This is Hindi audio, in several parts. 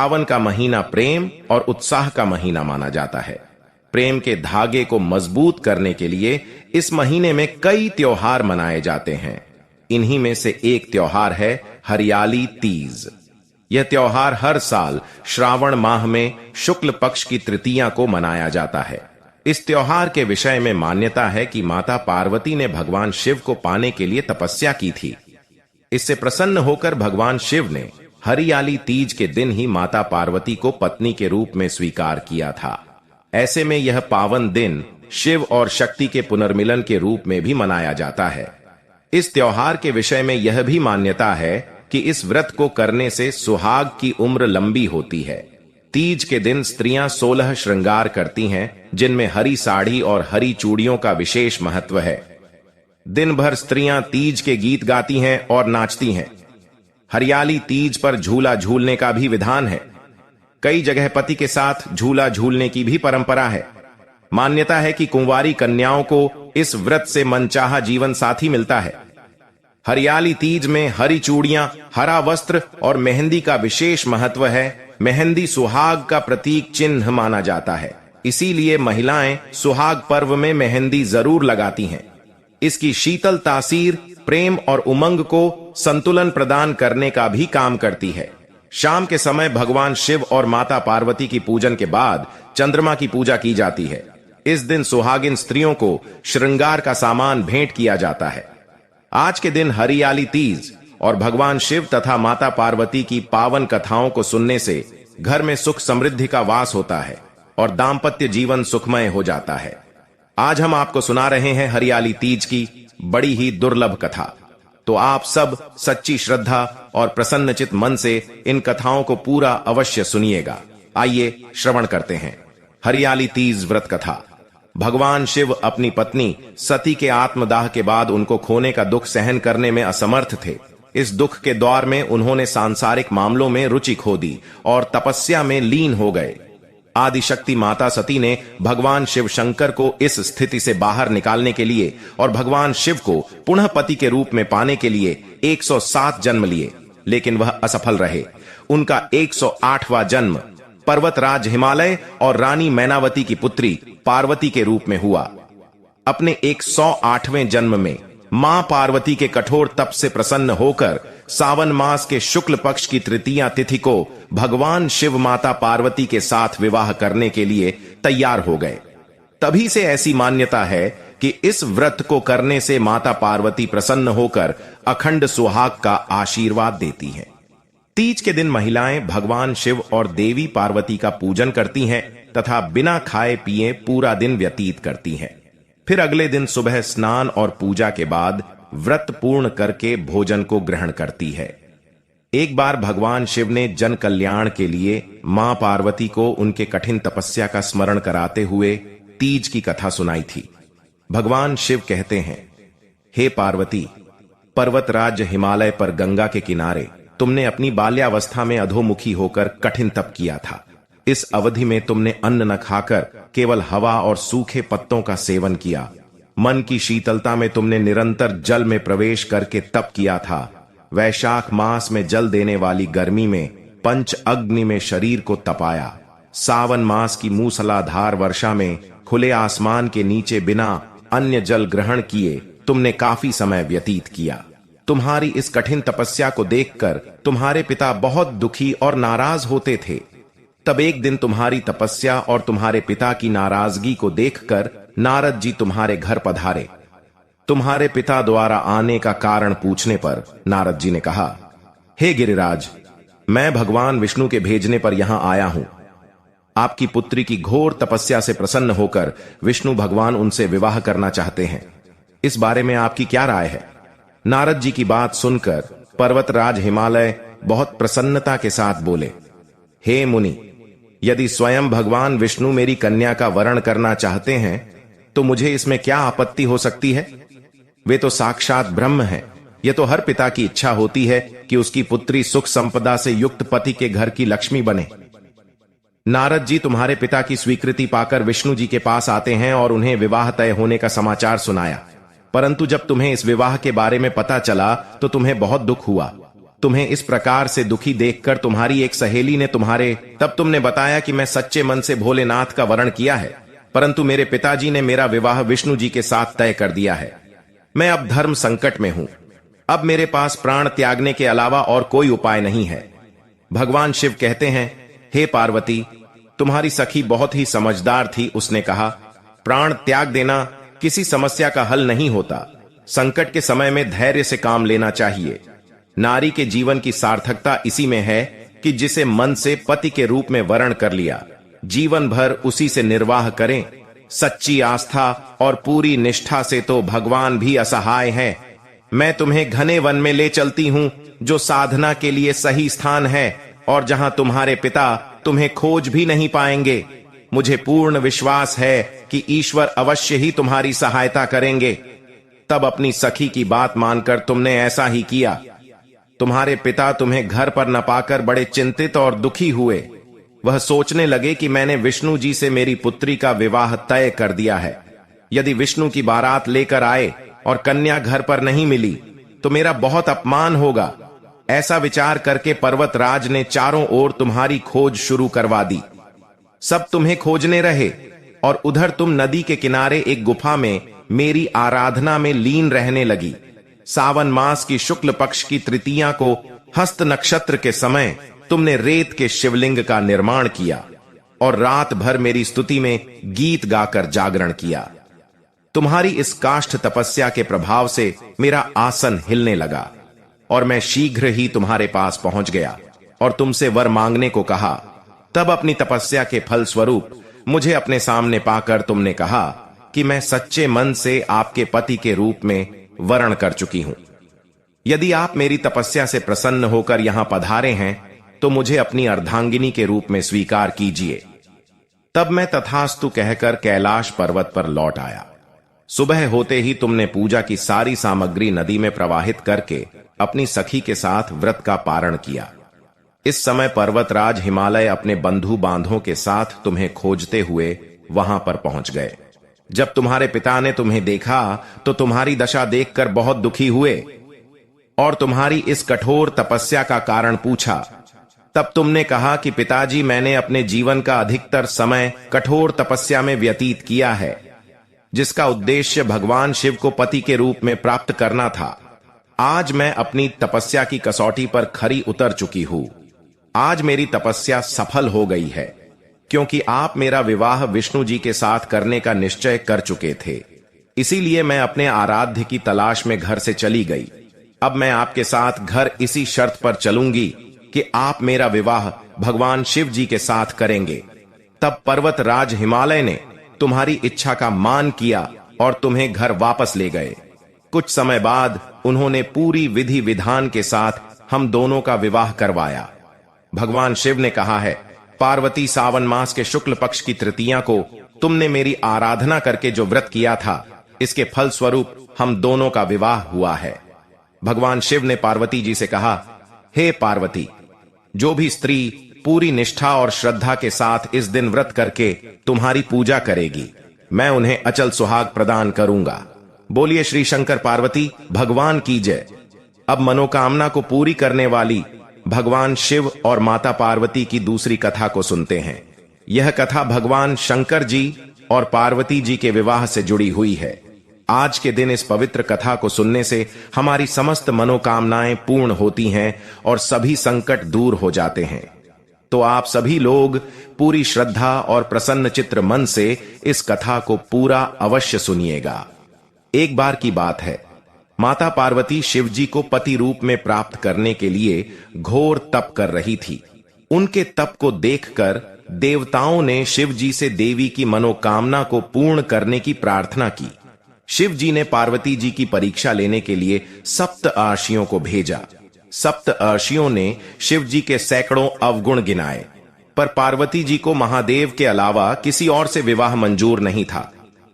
सावन का महीना प्रेम और उत्साह का महीना माना जाता है। प्रेम के धागे को मजबूत करने के लिए इस महीने में कई त्योहार मनाए जाते हैं। इन्हीं में से एक त्योहार है हरियाली तीज। यह त्योहार हर साल श्रावण माह में शुक्ल पक्ष की तृतीया को मनाया जाता है। इस त्योहार के विषय में मान्यता है कि माता पार्वती ने भगवान शिव को पाने के लिए तपस्या की थी। इससे प्रसन्न होकर भगवान शिव ने हरियाली तीज के दिन ही माता पार्वती को पत्नी के रूप में स्वीकार किया था। ऐसे में यह पावन दिन शिव और शक्ति के पुनर्मिलन के रूप में भी मनाया जाता है। इस त्योहार के विषय में यह भी मान्यता है कि इस व्रत को करने से सुहाग की उम्र लंबी होती है। तीज के दिन स्त्रियां 16 श्रृंगार करती हैं, जिनमें हरी साड़ी और हरी चूड़ियों का विशेष महत्व है। दिन भर स्त्रियां तीज के गीत गाती हैं और नाचती हैं। हरियाली तीज पर झूला झूलने का भी विधान है। कई जगह पति के साथ झूला झूलने की भी परंपरा है। मान्यता है कि कुंवारी कन्याओं को इस व्रत से मनचाहा जीवन साथी मिलता है। हरियाली तीज में हरी चूड़ियां, हरा वस्त्र और मेहंदी का विशेष महत्व है। मेहंदी सुहाग का प्रतीक चिन्ह माना जाता है, इसीलिए महिलाएं सुहाग पर्व में मेहंदी जरूर लगाती हैं। इसकी शीतल तासीर प्रेम और उमंग को संतुलन प्रदान करने का भी काम करती है। शाम के समय भगवान शिव और माता पार्वती की पूजन के बाद चंद्रमा की पूजा की जाती है। इस दिन सुहागिन स्त्रियों को श्रृंगार का सामान भेंट किया जाता है। आज के दिन हरियाली तीज और भगवान शिव तथा माता पार्वती की पावन कथाओं को सुनने से घर में सुख समृद्धि का वास होता है और दाम्पत्य जीवन सुखमय हो जाता है। आज हम आपको सुना रहे हैं हरियाली तीज की बड़ी ही दुर्लभ कथा। तो आप सब सच्ची श्रद्धा और प्रसन्नचित मन से इन कथाओं को पूरा अवश्य सुनिएगा। आइए श्रवण करते हैं हरियाली तीज व्रत कथा। भगवान शिव अपनी पत्नी सती के आत्मदाह के बाद उनको खोने का दुख सहन करने में असमर्थ थे। इस दुख के दौर में उन्होंने सांसारिक मामलों में रुचि खो दी और तपस्या में लीन हो गए। आदिशक्ति माता सती ने भगवान शिव शंकर को इस स्थिति से बाहर निकालने के लिए और भगवान शिव को पुनः पति के रूप में पाने के लिए 107 जन्म लिए, लेकिन वह असफल रहे। उनका 108वां जन्म पर्वतराज हिमालय और रानी मैनावती की पुत्री पार्वती के रूप में हुआ। अपने 108वें जन्म में मां पार्वती के कठोर तप से प्रसन्न होकर सावन मास के शुक्ल पक्ष की तृतीया तिथि को भगवान शिव माता पार्वती के साथ विवाह करने के लिए तैयार हो गए। तभी से ऐसी मान्यता है कि इस व्रत को करने से माता पार्वती प्रसन्न होकर अखंड सुहाग का आशीर्वाद देती हैं। तीज के दिन महिलाएं भगवान शिव और देवी पार्वती का पूजन करती हैं तथा बिना खाए पिए पूरा दिन व्यतीत करती हैं। फिर अगले दिन सुबह स्नान और पूजा के बाद व्रत पूर्ण करके भोजन को ग्रहण करती है। एक बार भगवान शिव ने जन कल्याण के लिए मां पार्वती को उनके कठिन तपस्या का स्मरण कराते हुए तीज की कथा सुनाई थी। भगवान शिव कहते हैं, हे पार्वती, पर्वतराज हिमालय पर गंगा के किनारे तुमने अपनी बाल्यावस्था में अधोमुखी होकर कठिन तप किया था। इस अवधि में तुमने अन्न न खाकर केवल हवा और सूखे पत्तों का सेवन किया। मन की शीतलता में तुमने निरंतर जल में प्रवेश करके तप किया था। वैशाख मास में जल देने वाली गर्मी में पंच अग्नि में शरीर को तपाया। सावन मास की मूसलाधार वर्षा में खुले आसमान के नीचे बिना अन्य जल ग्रहण किए तुमने काफी समय व्यतीत किया। तुम्हारी इस कठिन तपस्या को देखकर तुम्हारे पिता बहुत दुखी और नाराज होते थे। तब एक दिन तुम्हारी तपस्या और तुम्हारे पिता की नाराजगी को देखकर नारद जी तुम्हारे घर पधारे। तुम्हारे पिता द्वारा आने का कारण पूछने पर नारद जी ने कहा, हे गिरिराज, मैं भगवान विष्णु के भेजने पर यहां आया हूं। आपकी पुत्री की घोर तपस्या से प्रसन्न होकर विष्णु भगवान उनसे विवाह करना चाहते हैं। इस बारे में आपकी क्या राय है? नारद जी की बात सुनकर पर्वतराज हिमालय बहुत प्रसन्नता के साथ बोले, हे मुनि, यदि स्वयं भगवान विष्णु मेरी कन्या का वरण करना चाहते हैं तो मुझे इसमें क्या आपत्ति हो सकती है? वे तो साक्षात ब्रह्म हैं। यह तो हर पिता की इच्छा होती है कि उसकी पुत्री सुख संपदा से युक्त पति के घर की लक्ष्मी बने। नारद जी तुम्हारे पिता की स्वीकृति पाकर विष्णु जी के पास आते हैं और उन्हें विवाह तय होने का समाचार सुनाया। परंतु जब तुम्हें इस विवाह के बारे में पता चला तो तुम्हें बहुत दुख हुआ। तुम्हें इस प्रकार से दुखी देखकर तुम्हारी एक सहेली ने तब तुमने बताया कि मैं सच्चे मन से भोलेनाथ का वरण किया है, परंतु मेरे पिताजी ने मेरा विवाह विष्णु जी के साथ तय कर दिया है। मैं अब धर्म संकट में हूं। अब मेरे पास प्राण त्यागने के अलावा और कोई उपाय नहीं है। भगवान शिव कहते हैं, हे पार्वती, तुम्हारी सखी बहुत ही समझदार थी। उसने कहा, प्राण त्याग देना किसी समस्या का हल नहीं होता। संकट के समय में धैर्य से काम लेना चाहिए। नारी के जीवन की सार्थकता इसी में है कि जिसे मन से पति के रूप में वरण कर लिया, जीवन भर उसी से निर्वाह करें। सच्ची आस्था और पूरी निष्ठा से तो भगवान भी असहाय हैं। मैं तुम्हें घने वन में ले चलती हूं, जो साधना के लिए सही स्थान है और जहां तुम्हारे पिता तुम्हें खोज भी नहीं पाएंगे। मुझे पूर्ण विश्वास है कि ईश्वर अवश्य ही तुम्हारी सहायता करेंगे। तब अपनी सखी की बात मानकर तुमने ऐसा ही किया। तुम्हारे पिता तुम्हें घर पर न पाकर बड़े चिंतित और दुखी हुए। वह सोचने लगे कि मैंने विष्णु जी से मेरी पुत्री का विवाह तय कर दिया है। यदि विष्णु की बारात लेकर आए और कन्या घर पर नहीं मिली तो मेरा बहुत अपमान होगा। ऐसा विचार करके पर्वतराज ने चारों ओर तुम्हारी खोज शुरू करवा दी। सब तुम्हें खोजने रहे और उधर तुम नदी के किनारे एक गुफा में मेरी आराधना में लीन रहने लगी। सावन मास की शुक्ल पक्ष की तृतीया को हस्त नक्षत्र के समय तुमने रेत के शिवलिंग का निर्माण किया और रात भर मेरी स्तुति में गीत गाकर जागरण किया। तुम्हारी इस काष्ठ तपस्या के प्रभाव से मेरा आसन हिलने लगा और मैं शीघ्र ही तुम्हारे पास पहुंच गया और तुमसे वर मांगने को कहा। तब अपनी तपस्या के फल स्वरूप मुझे अपने सामने पाकर तुमने कहा कि मैं सच्चे मन से आपके पति के रूप में वरण कर चुकी हूं। यदि आप मेरी तपस्या से प्रसन्न होकर यहां पधारे हैं तो मुझे अपनी अर्धांगिनी के रूप में स्वीकार कीजिए। तब मैं तथास्तु कहकर कैलाश पर्वत पर लौट आया। सुबह होते ही तुमने पूजा की सारी सामग्री नदी में प्रवाहित करके अपनी सखी के साथ व्रत का पारण किया। इस समय पर्वतराज हिमालय अपने बंधु बांधों के साथ तुम्हें खोजते हुए वहां पर पहुंच गए। जब तुम्हारे पिता ने तुम्हें देखा तो तुम्हारी दशा देखकर बहुत दुखी हुए और तुम्हारी इस कठोर तपस्या का कारण पूछा। तब तुमने कहा कि पिताजी, मैंने अपने जीवन का अधिकतर समय कठोर तपस्या में व्यतीत किया है, जिसका उद्देश्य भगवान शिव को पति के रूप में प्राप्त करना था। आज मैं अपनी तपस्या की कसौटी पर खरी उतर चुकी हूं। आज मेरी तपस्या सफल हो गई है, क्योंकि आप मेरा विवाह विष्णु जी के साथ करने का निश्चय कर चुके थे। इसीलिए मैं अपने आराध्य की तलाश में घर से चली गई। अब मैं आपके साथ घर इसी शर्त पर चलूंगी कि आप मेरा विवाह भगवान शिव जी के साथ करेंगे। तब पर्वतराज हिमालय ने तुम्हारी इच्छा का मान किया और तुम्हें घर वापस ले गए। कुछ समय बाद उन्होंने पूरी विधि विधान के साथ हम दोनों का विवाह करवाया। भगवान शिव ने कहा है, पार्वती, सावन मास के शुक्ल पक्ष की तृतीया को तुमने मेरी आराधना करके जो व्रत किया था, इसके फल स्वरूप हम दोनों का विवाह हुआ है। भगवान शिव ने पार्वती जी से कहा, हे पार्वती, जो भी स्त्री पूरी निष्ठा और श्रद्धा के साथ इस दिन व्रत करके तुम्हारी पूजा करेगी, मैं उन्हें अचल सुहाग प्रदान करूंगा। बोलिए श्री शंकर पार्वती भगवान की जय। अब मनोकामना को पूरी करने वाली भगवान शिव और माता पार्वती की दूसरी कथा को सुनते हैं। यह कथा भगवान शंकर जी और पार्वती जी के विवाह से जुड़ी हुई है। आज के दिन इस पवित्र कथा को सुनने से हमारी समस्त मनोकामनाएं पूर्ण होती हैं और सभी संकट दूर हो जाते हैं। तो आप सभी लोग पूरी श्रद्धा और प्रसन्न चित्र मन से इस कथा को पूरा अवश्य सुनिएगा। एक बार की बात है, माता पार्वती शिव जी को पति रूप में प्राप्त करने के लिए घोर तप कर रही थी। उनके तप को देखकर देवताओं ने शिव जी से देवी की मनोकामना को पूर्ण करने की प्रार्थना की। शिव जी ने पार्वती जी की परीक्षा लेने के लिए सप्त अर्षियों को भेजा। सप्त अर्षियों ने शिव जी के सैकड़ों अवगुण गिनाए, पर पार्वती जी को महादेव के अलावा किसी और से विवाह मंजूर नहीं था।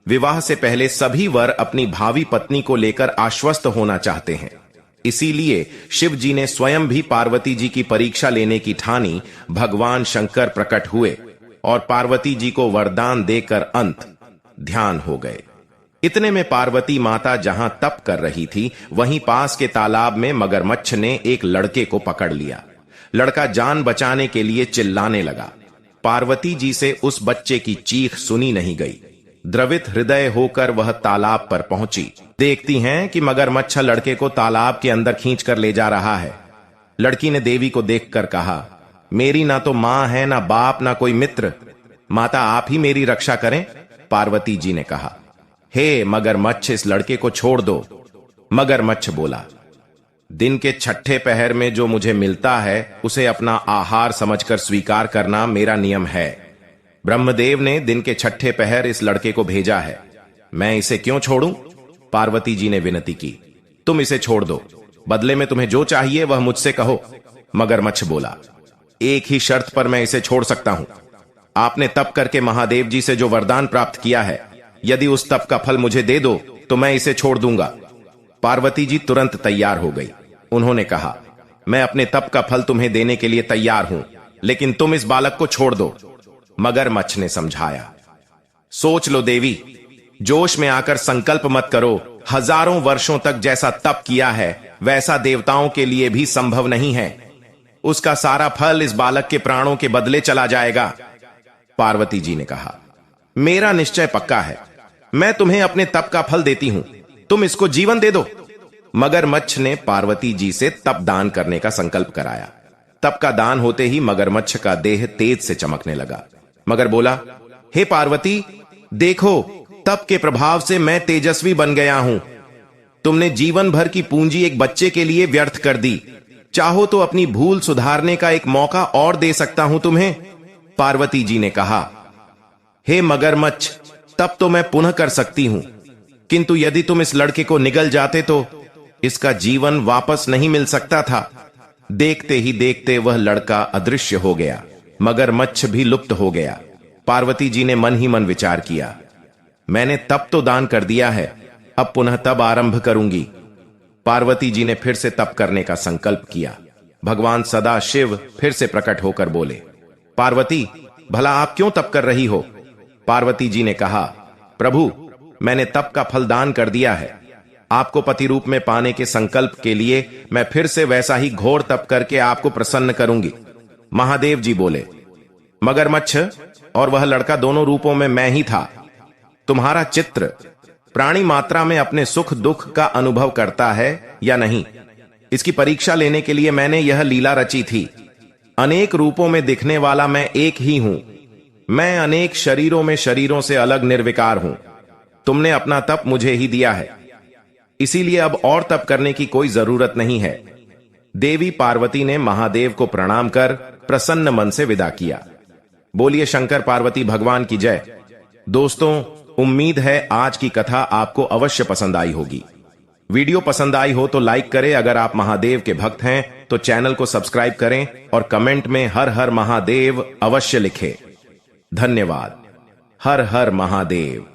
विवाह से पहले सभी वर अपनी भावी पत्नी को लेकर आश्वस्त होना चाहते हैं। इसीलिए शिव जी ने स्वयं भी पार्वती जी की परीक्षा लेने की ठानी। भगवान शंकर प्रकट हुए और पार्वती जी को वरदान देकर अंत ध्यान हो गए। इतने में पार्वती माता जहां तप कर रही थी, वहीं पास के तालाब में मगरमच्छ ने एक लड़के को पकड़ लिया। लड़का जान बचाने के लिए चिल्लाने लगा। पार्वती जी से उस बच्चे की चीख सुनी नहीं गई। द्रवित हृदय होकर वह तालाब पर पहुंची। देखती हैं कि मगरमच्छ लड़के को तालाब के अंदर खींच कर ले जा रहा है। लड़की ने देवी को देखकर कहा, मेरी ना तो मां है, ना बाप, ना कोई मित्र। माता आप ही मेरी रक्षा करें। पार्वती जी ने कहा, हे मगरमच्छ, इस लड़के को छोड़ दो। मगरमच्छ बोला, दिन के छठे पहर में जो मुझे मिलता है उसे अपना आहार समझकर स्वीकार करना मेरा नियम है। ब्रह्मदेव ने दिन के छठे पहर इस लड़के को भेजा है, मैं इसे क्यों छोड़ूं? पार्वती जी ने विनती की, तुम इसे छोड़ दो, बदले में तुम्हें जो चाहिए वह मुझसे कहो। मगरमच्छ बोला, एक ही शर्त पर मैं इसे छोड़ सकता हूं। आपने तप करके महादेव जी से जो वरदान प्राप्त किया है, यदि उस तप का फल मुझे दे दो तो मैं इसे छोड़ दूंगा। पार्वती जी तुरंत तैयार हो गई। उन्होंने कहा, मैं अपने तप का फल तुम्हें देने के लिए तैयार हूं, लेकिन तुम इस बालक को छोड़ दो। मगरमच्छ ने समझाया, सोच लो देवी, जोश में आकर संकल्प मत करो। हजारों वर्षों तक जैसा तप किया है वैसा देवताओं के लिए भी संभव नहीं है। उसका सारा फल इस बालक के प्राणों के बदले चला जाएगा। पार्वती जी ने कहा, मेरा निश्चय पक्का है, मैं तुम्हें अपने तप का फल देती हूं, तुम इसको जीवन दे दो। मगरमच्छ ने पार्वती जी से तप दान करने का संकल्प कराया। तप का दान होते ही मगरमच्छ का देह तेज से चमकने लगा। मगर बोला, हे पार्वती, देखो, तप के प्रभाव से मैं तेजस्वी बन गया हूं। तुमने जीवन भर की पूंजी एक बच्चे के लिए व्यर्थ कर दी। चाहो तो अपनी भूल सुधारने का एक मौका और दे सकता हूं तुम्हें। पार्वती जी ने कहा, हे मगरमच्छ, तब तो मैं पुनः कर सकती हूं, किंतु यदि तुम इस लड़के को निगल जाते तो इसका जीवन वापस नहीं मिल सकता था। देखते ही देखते वह लड़का अदृश्य हो गया। मगरमच्छ भी लुप्त हो गया। पार्वती जी ने मन ही मन विचार किया, मैंने तप तो दान कर दिया है, अब पुनः तप आरंभ करूंगी। पार्वती जी ने फिर से तप करने का संकल्प किया। भगवान सदा शिव फिर से प्रकट होकर बोले, पार्वती, भला आप क्यों तप कर रही हो? पार्वती जी ने कहा, प्रभु, मैंने तप का फल दान कर दिया है। आपको पति रूप में पाने के संकल्प के लिए मैं फिर से वैसा ही घोर तप करके आपको प्रसन्न करूंगी। महादेव जी बोले, मगरमच्छ और वह लड़का दोनों रूपों में मैं ही था। तुम्हारा चित्र प्राणी मात्रा में अपने सुख दुख का अनुभव करता है या नहीं, इसकी परीक्षा लेने के लिए मैंने यह लीला रची थी। अनेक रूपों में दिखने वाला मैं एक ही हूं। मैं अनेक शरीरों में शरीरों से अलग निर्विकार हूं। तुमने अपना तप मुझे ही दिया है, इसीलिए अब और तप करने की कोई जरूरत नहीं है। देवी पार्वती ने महादेव को प्रणाम कर प्रसन्न मन से विदा किया। बोलिए शंकर पार्वती भगवान की जय। दोस्तों, उम्मीद है आज की कथा आपको अवश्य पसंद आई होगी। वीडियो पसंद आई हो तो लाइक करें। अगर आप महादेव के भक्त हैं तो चैनल को सब्सक्राइब करें और कमेंट में हर हर महादेव अवश्य लिखें। धन्यवाद। हर हर महादेव।